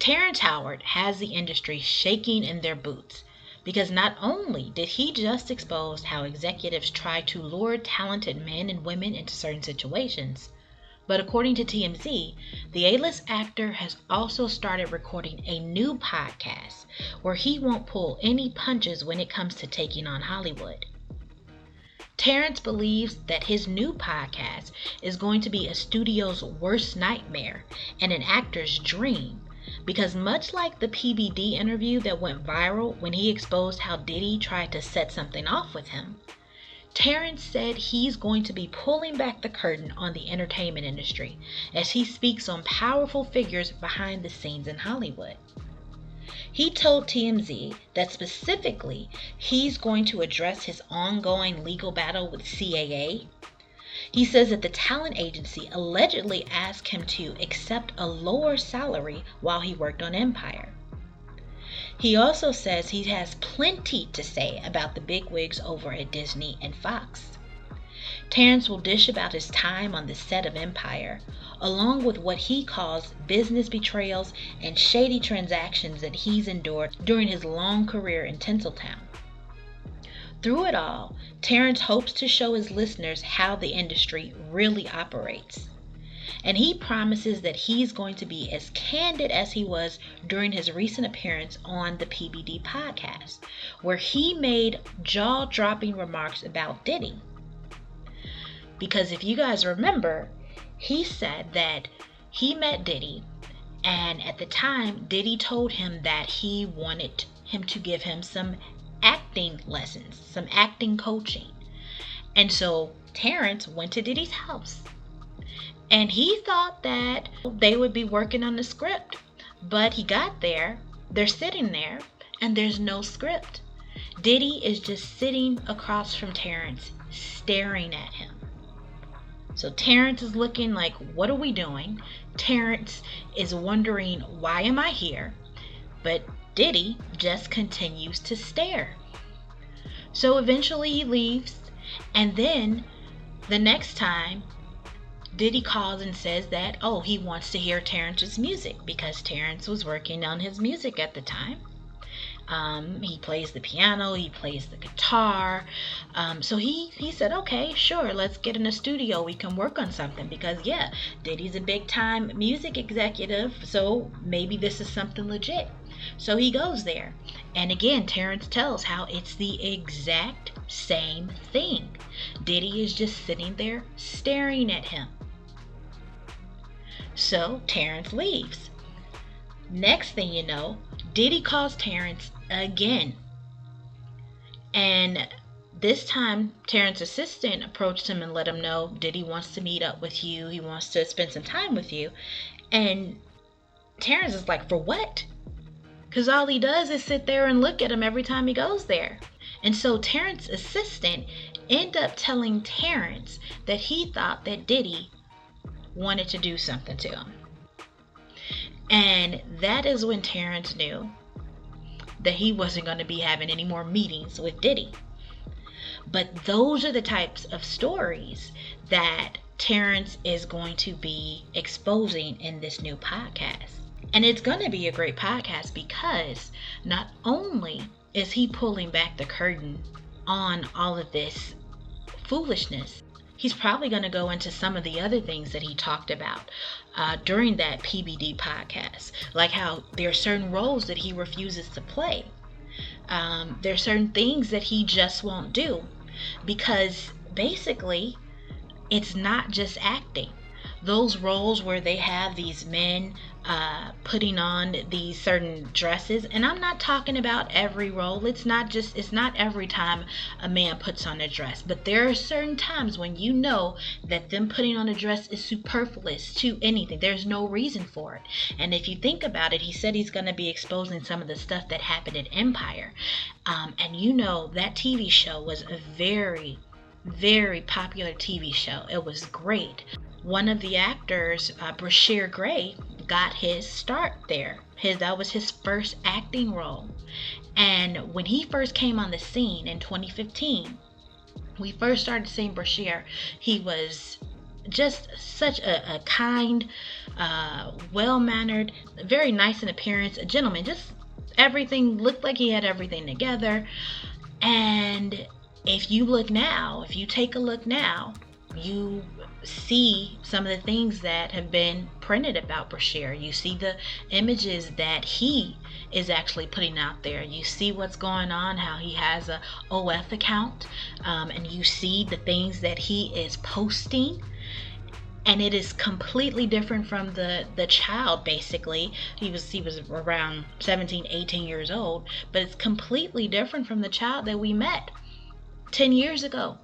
Terrence Howard has the industry shaking in their boots because not only did he just expose how executives try to lure talented men and women into certain situations, but according to TMZ, the A-list actor has also started recording a new podcast where he won't pull any punches when it comes to taking on Hollywood. Terrence believes that his new podcast is going to be a studio's worst nightmare and an actor's dream, because much like the PBD interview that went viral when he exposed how Diddy tried to set something off with him, Terrence said he's going to be pulling back the curtain on the entertainment industry as he speaks on powerful figures behind the scenes in Hollywood. He told TMZ that specifically he's going to address his ongoing legal battle with CAA. He says that the talent agency allegedly asked him to accept a lower salary while he worked on Empire. He also says he has plenty to say about the bigwigs over at Disney and Fox. Terrence will dish about his time on the set of Empire, along with what he calls business betrayals and shady transactions that he's endured during his long career in Tinseltown. Through it all, Terrence hopes to show his listeners how the industry really operates. And he promises that he's going to be as candid as he was during his recent appearance on the PBD podcast, where he made jaw-dropping remarks about Diddy. Because if you guys remember, he said that he met Diddy, and at the time, Diddy told him that he wanted him to give him some acting lessons, some acting coaching. And so Terrence went to Diddy's house, and he thought that they would be working on the script. But he got there, they're sitting there, and there's no script. Diddy is just sitting across from Terrence, staring at him. So Terrence is looking like, what are we doing? Terrence is wondering, why am I here? But Diddy just continues to stare. So eventually he leaves, and then the next time Diddy calls and says that, he wants to hear Terrence's music because Terrence was working on his music at the time. He plays the piano, he plays the guitar. So he said, okay, sure, let's get in a studio. We can work on something because, Diddy's a big time music executive. So maybe this is something legit. So he goes there. And again, Terrence tells how it's the exact same thing. Diddy is just sitting there staring at him. So Terrence leaves. Next thing you know, Diddy calls Terrence again. And this time, Terrence's assistant approached him and let him know Diddy wants to meet up with you. He wants to spend some time with you. And Terrence is like, for what? Because all he does is sit there and look at him every time he goes there. And so Terrence's assistant ended up telling Terrence that he thought that Diddy wanted to do something to him. And that is when Terrence knew that he wasn't going to be having any more meetings with Diddy. But those are the types of stories that Terrence is going to be exposing in this new podcast. And it's going to be a great podcast because not only is he pulling back the curtain on all of this foolishness, he's probably going to go into some of the other things that he talked about during that PBD podcast, like how there are certain roles that he refuses to play. There are certain things that he just won't do because basically it's not just acting. Those roles where they have these men putting on these certain dresses, and I'm not talking about every role. It's not every time a man puts on a dress, but there are certain times when you know that them putting on a dress is superfluous to anything. There's no reason for it. And if you think about it, he said he's going to be exposing some of the stuff that happened at Empire, and you know that TV show was a very, very popular TV show. It was great. One of the actors, Bryshere, got his start there. That was his first acting role. And when he first came on the scene in 2015, we first started seeing Bryshere. He was just such a kind, well-mannered, very nice in appearance, a gentleman. Just everything looked like he had everything together. And if you take a look now, you see some of the things that have been printed about Bryshere. You see the images that he is actually putting out there. You see what's going on, how he has a OF account, and you see the things that he is posting. And it is completely different from the child. Basically, he was around 17, 18 years old, but it's completely different from the child that we met 10 years ago.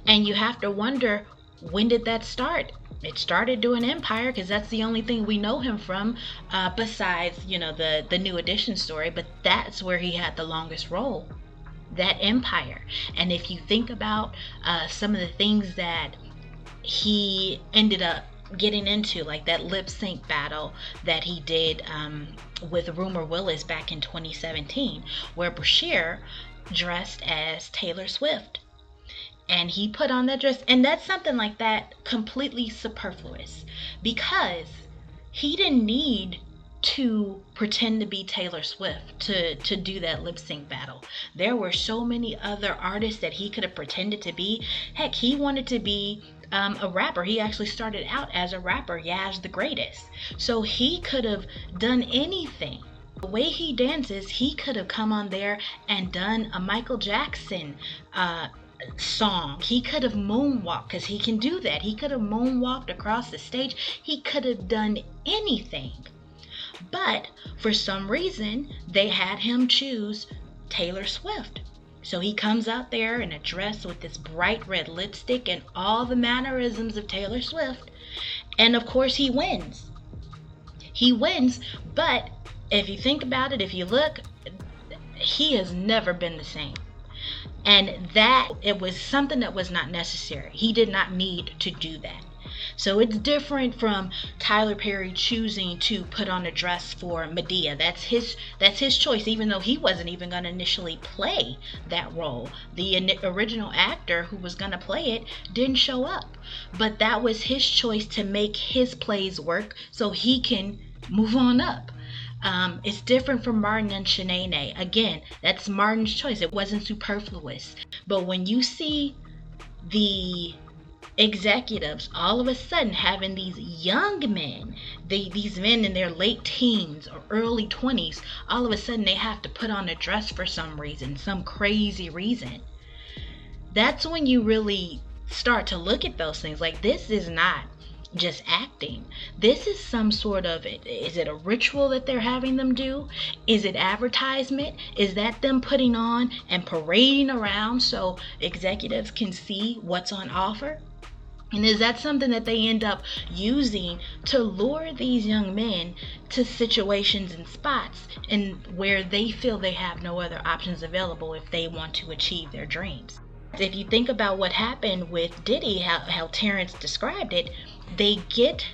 And you have to wonder, when did that start? It started doing Empire, because that's the only thing we know him from, besides the New Edition story. But that's where he had the longest role, that Empire. And if you think about some of the things that he ended up getting into, like that lip sync battle that he did with Rumor Willis back in 2017, where Bryshere dressed as Taylor Swift. And he put on that dress, and that's something like that completely superfluous, because he didn't need to pretend to be Taylor Swift to do that lip sync battle. There were so many other artists that he could have pretended to be. Heck, he wanted to be a rapper. He actually started out as a rapper, Yaz the Greatest. So he could have done anything. The way he dances, he could have come on there and done a Michael Jackson song. He could have moonwalked, because he can do that. He could have moonwalked across the stage. He could have done anything. But for some reason, they had him choose Taylor Swift. So he comes out there in a dress with this bright red lipstick and all the mannerisms of Taylor Swift. And of course he wins. He wins, but if you think about it, if you look, he has never been the same. And that, it was something that was not necessary. He did not need to do that. So it's different from Tyler Perry choosing to put on a dress for Medea. That's his choice, even though he wasn't even going to initially play that role. The original actor who was going to play it didn't show up. But that was his choice to make his plays work so he can move on up. It's different from Martin and Shanae. Again, that's Martin's choice. It wasn't superfluous. But when you see the executives all of a sudden having these young men, these men in their late teens or early 20s, all of a sudden they have to put on a dress for some reason, some crazy reason, that's when you really start to look at those things. Like, this is not just acting. This is some sort of, is it a ritual that they're having them do? Is it advertisement? Is that them putting on and parading around so executives can see what's on offer? And is that something that they end up using to lure these young men to situations and spots and where they feel they have no other options available if they want to achieve their dreams? If you think about what happened with Diddy, how Terrence described it, they get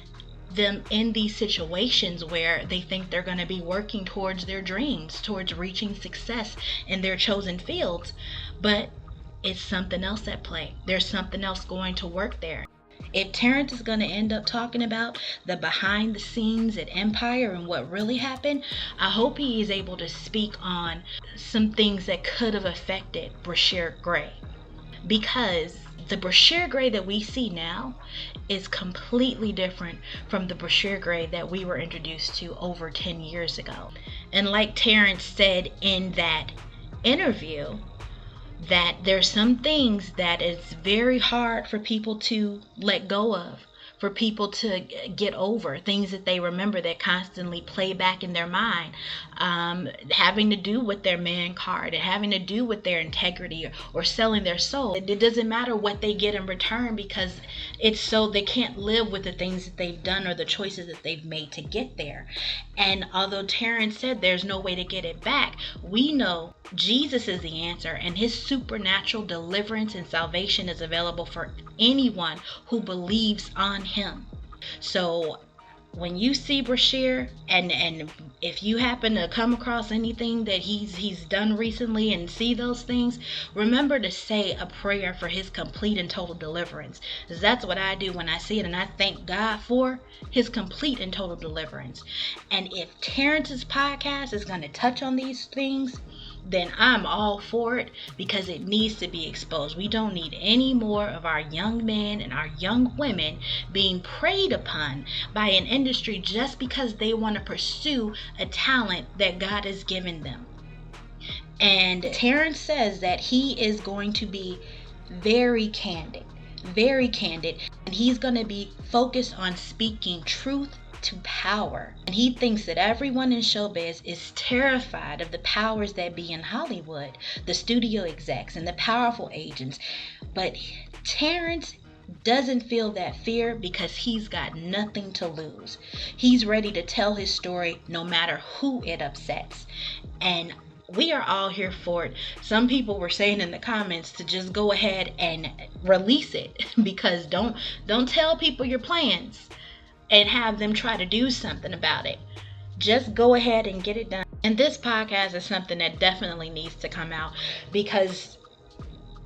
them in these situations where they think they're going to be working towards their dreams, towards reaching success in their chosen fields, but it's something else at play. There's something else going to work there. If Terrence is going to end up talking about the behind the scenes at Empire and what really happened, I hope he is able to speak on some things that could have affected Bryshere Gray. Because the Bryshere Gray that we see now is completely different from the Bryshere Gray that we were introduced to over 10 years ago. And like Terrence said in that interview, that there's some things that it's very hard for people to let go of, for people to get over, things that they remember that constantly play back in their mind, having to do with their man card and having to do with their integrity or selling their soul. It doesn't matter what they get in return, because it's so they can't live with the things that they've done or the choices that they've made to get there. And although Terrence said there's no way to get it back, we know Jesus is the answer, and his supernatural deliverance and salvation is available for anyone who believes on him. So when you see Bryshere, and if you happen to come across anything that he's done recently and see those things, remember to say a prayer for his complete and total deliverance. 'Cause that's what I do when I see it, and I thank God for his complete and total deliverance. And if Terrence's podcast is going to touch on these things, then I'm all for it, because it needs to be exposed. We don't need any more of our young men and our young women being preyed upon by an industry just because they want to pursue a talent that God has given them. And Terrence says that he is going to be very candid, and he's going to be focused on speaking truth to power. And he thinks that everyone in showbiz is terrified of the powers that be in Hollywood, the studio execs and the powerful agents. But Terrence doesn't feel that fear because he's got nothing to lose. He's ready to tell his story no matter who it upsets. And we are all here for it. Some people were saying in the comments to just go ahead and release it, because don't tell people your plans and have them try to do something about it. Just go ahead and get it done. And this podcast is something that definitely needs to come out, because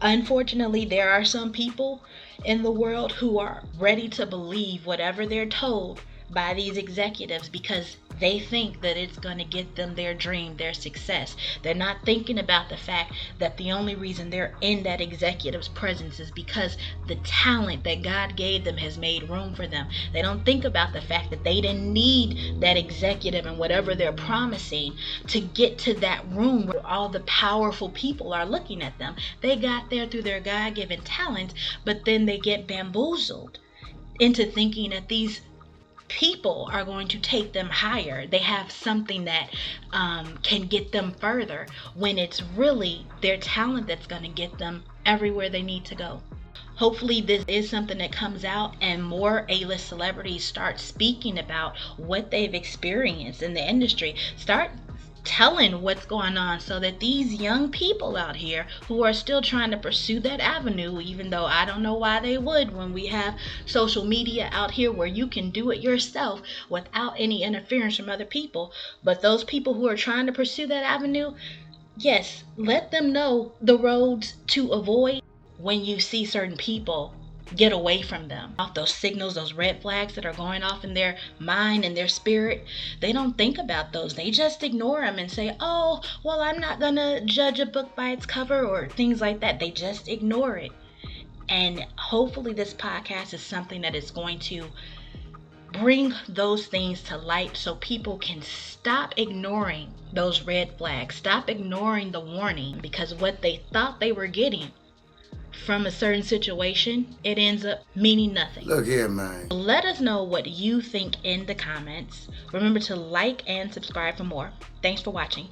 unfortunately there are some people in the world who are ready to believe whatever they're told by these executives, because they think that it's going to get them their dream, their success. They're not thinking about the fact that the only reason they're in that executive's presence is because the talent that God gave them has made room for them. They don't think about the fact that they didn't need that executive and whatever they're promising to get to that room where all the powerful people are looking at them. They got there through their God-given talent, but then they get bamboozled into thinking that these people are going to take them higher. They have something that can get them further, when it's really their talent that's going to get them everywhere they need to go. Hopefully this is something that comes out and more A-list celebrities start speaking about what they've experienced in the industry. Start telling what's going on, so that these young people out here who are still trying to pursue that avenue, even though I don't know why they would, when we have social media out here where you can do it yourself without any interference from other people. But those people who are trying to pursue that avenue, yes, let them know the roads to avoid when you see certain people. Get away from them. Off those signals, those red flags that are going off in their mind and their spirit, they don't think about those. They just ignore them and say, oh, well, I'm not gonna judge a book by its cover, or things like that. They just ignore it. And hopefully this podcast is something that is going to bring those things to light, so people can stop ignoring those red flags, stop ignoring the warning, because what they thought they were getting from a certain situation, it ends up meaning nothing. Look here, man. Let us know what you think in the comments. Remember to like and subscribe for more. Thanks for watching.